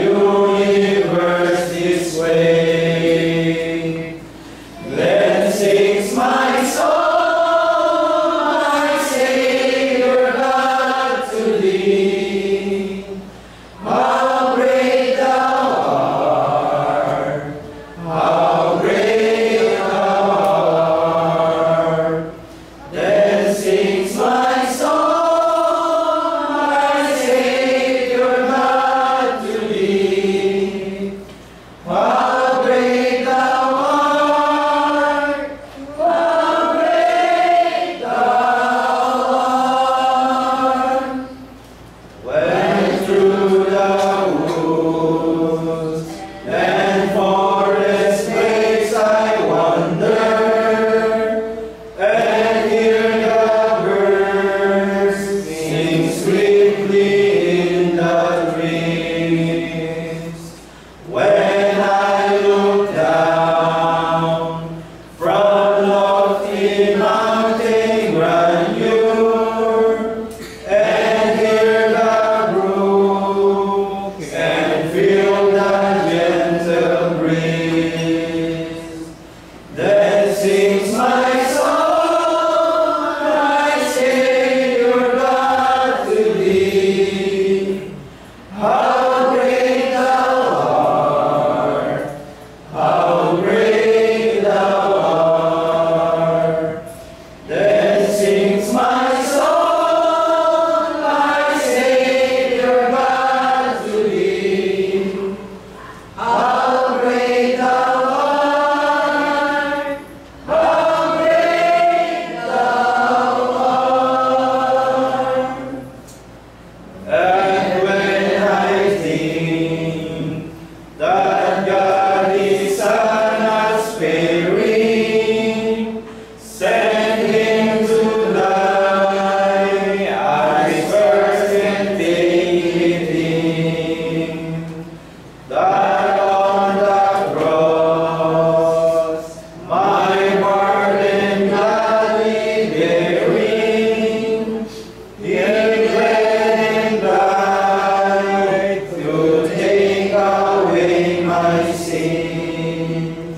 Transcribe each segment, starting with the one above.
universe display. Then sings my soul, my Savior God, to thee. How great thou art, how great thou art. Then sings my soul, my Savior God, to thee. How great thou art, how great thou art. When through the woods and forest glades I wander, and hear the birds sing sweetly in the trees. When I look down from lofty mountain grandeur, and hear the brook and feel the gentle breeze, then sings my soul, my Savior God, to thee. How great thou art, how great thou art. Then sings my soul, my Savior God, to thee. How great thou art, how great thou art. And when I think that God is unsparing, send him to die, I first can take him, that on the cross my burden gladly bearing, he bled and died to take away my sins.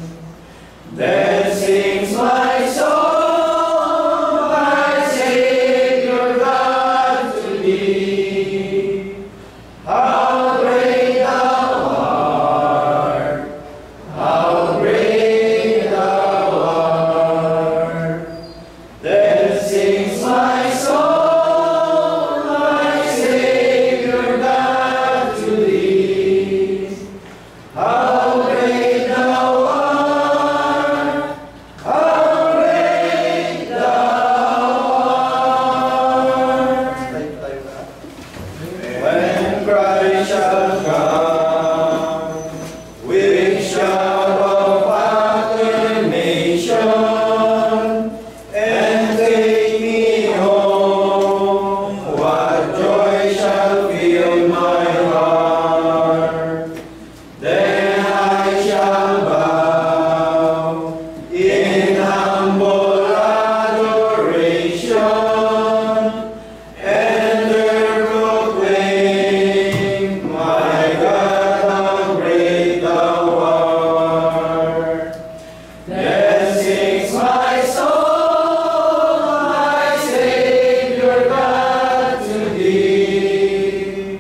Then sings my soul, my Savior God, to thee. How great thou art, how great thou art. Then sings my soul, my Savior God, to thee. How great thou art, how great thou art. When Christ shall come with shout of acclamation and take me home, what joy shall fill my heart. Then I shall bow in humble adoration and proclaim, my God, how great thou art. Then sings my soul, my Savior God, to thee.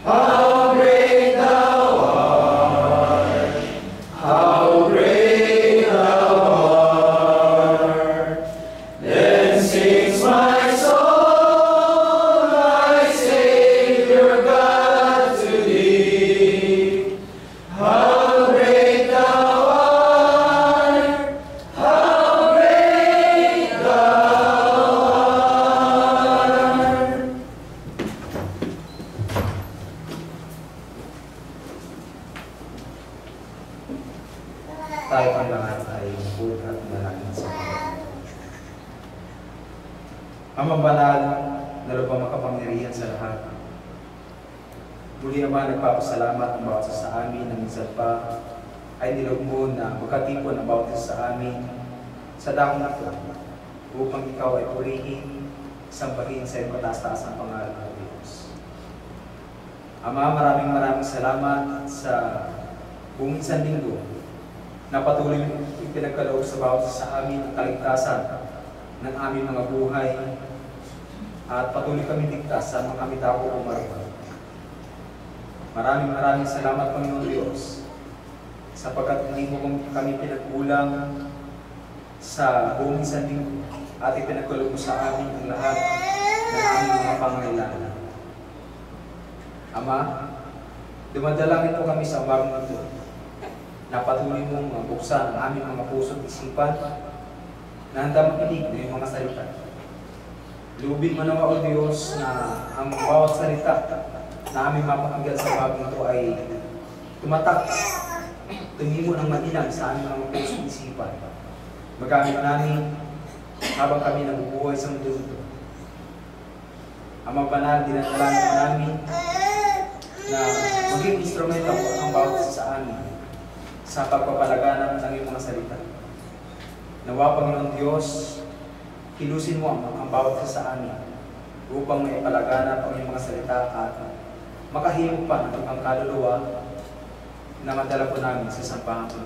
How great thou art, how great thou art. Then sings my soul, my Savior God, to thee. How great thou art, how great thou art. Tayo ang lahat ay buod at manalangin sa Panginoon. Amang banal, na lubhang makapangyarihan sa lahat. Muli naman nagpapasalamat ang bawat isa sa amin na minsan pa ay nilog mo na magkatipon ang bawat isa sa amin sa dakong na ito upang ikaw ay purihin, sambahin sa iyong kataas-taas ang pangalan ng Diyos. Ama, maraming salamat sa buong isang linggo na patuloy ipinagkaloob sa bawat sa amin ang kaligtasan ng aming mga buhay at patuloy kami ligtas sa mga kami tao umarap. Maraming salamat, Panginoon Diyos, sapagkat hindi mo kami pinagkulang sa buong isang linggo at ipinagkaloob mo sa amin ang lahat ng aming mga pangailangan. Ama, dumadalangin po kami sa umagang ito na patuloy mong buksan ang aming mga puso at isipan na handa makinig ng iyong mga salita. Lubin manawa, O Diyos, na ang bawat salita na aming mapakinggan sa umagang ito ay tumatak, tumimo ng matinag sa aming mga puso at isipan. Magamit namin habang kami nabubuhay sa mundo ito. Amang banal, dinadalangin po namin na maging instrumento ang bawat isa sa amin sa pagpapalaganap ng iyong mga salita. Nawa, Panginoon Diyos, kilusin mo ang bawat isa sa amin upang may palaganap ang iyong mga salita at makahimok pa ng ibang kaluluwa na madala po namin sa sampahan ko.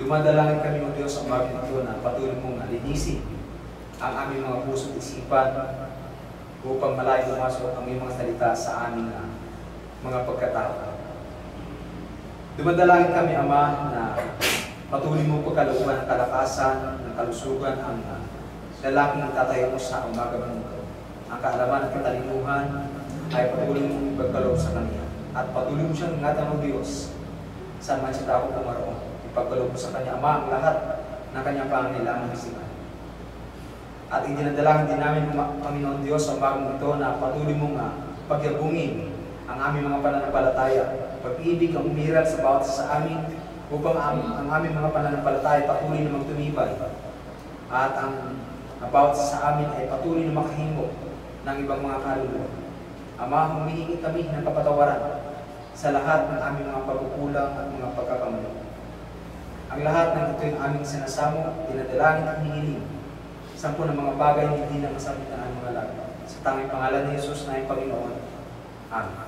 Dumadalangin kami, O Diyos, ang bagay ito na patuloy mong alinisin ang aming mga puso at isipan upang malayo pumasok ang iyong mga salita sa aming mga pagkatao. Dumadalangin kami, Ama, na patuloy mo pagkalooban ng kalakasan, ng kalusugan ang lalaking tatayo mo sa umaga ng ito. Ang kaalaman at katalinuhan ay patuloy mong ipagkaloob sa kanya. At patuloy mo siyang ingatan ng Diyos saan man siya tako pumaroon. Ipagkaloob mo sa kanya, Ama, ang lahat ng kanyang pangailangan isipan. At idinadalangin din namin, Panginoon Diyos, ang bagong ito na patuloy mong pagyabungin ang aming mga pananampalataya. Pag-ibig ang umiral sa bawat sa amin upang ang aming mga pananampalataya patuloy na magtumibay. At ang bawat sa amin ay patuloy na makahimok ng ibang mga kaluluwa. Ama, humihingi kami ng kapatawaran sa lahat ng aming mga pagkukulang at mga pagkakamali. Ang lahat ng ito yung aming sinasamo, dinadalangin at hinihiling. Sampu ng mga bagay hindi na masabitan ang mga lahat. Sa tanging pangalan ni Jesus na ang Panginoon. Amen.